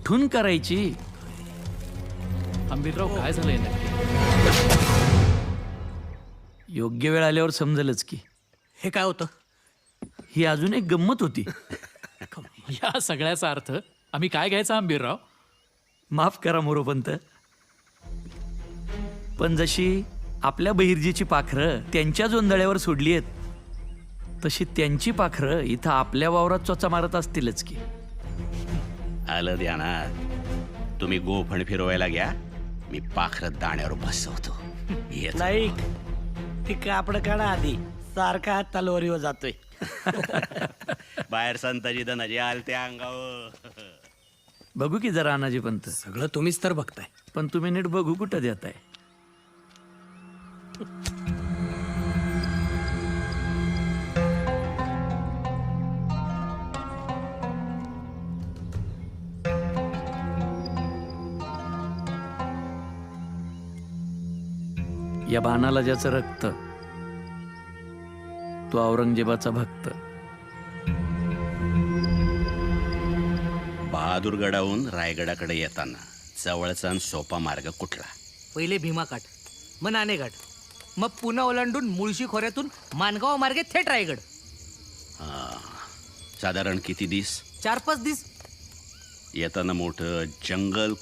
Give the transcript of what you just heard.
उठून करायची. आंबीरराव काय झालंय नक्की? योग्य वेळ आल्यावर समजेलच की. हे काय होतं? ही अजून एक गंमत होती. या सगळ्याचा अर्थ आम्ही काय घ्यायचा आंबीरराव? माफ करा मोरोपंत, पण जशी आपल्या बहिर्जीची पाखरं त्यांच्या जोंधळ्यावर सोडली आहेत, तशी त्यांची पाखरं इथं आपल्या वावरात चोचा मारत असतीलच की. आलं ध्यानात. तुम्ही गोफण फिरवायला घ्या, मी पाखरत दाण्यावर बसवतो. येतो. नाही, ती कापड काढा आधी. सारखा तलवारीवर जातोय. बाहेर संताजी धनाजी आलते अंगावर. बघू की जरा अनाजी पंत. सगळं तुम्हीच तर बघताय. पण तुम्ही नीट बघू कुठं देताय. या बाणाला ज्याचं रक्त, तो औरंगजेबाचा भक्त. बहादूरगडाहून रायगडाकडे येताना जवळचा आणि सोपा मार्ग कुठला? पहिले भीमाघाट, मग नाणेघाट, मग पुन्हा ओलांडून मुळशी खोऱ्यातून मानगाव मार्गे थेट रायगड. साधारण किती दिस? 4-5 दिस. येताना मोठं जंगल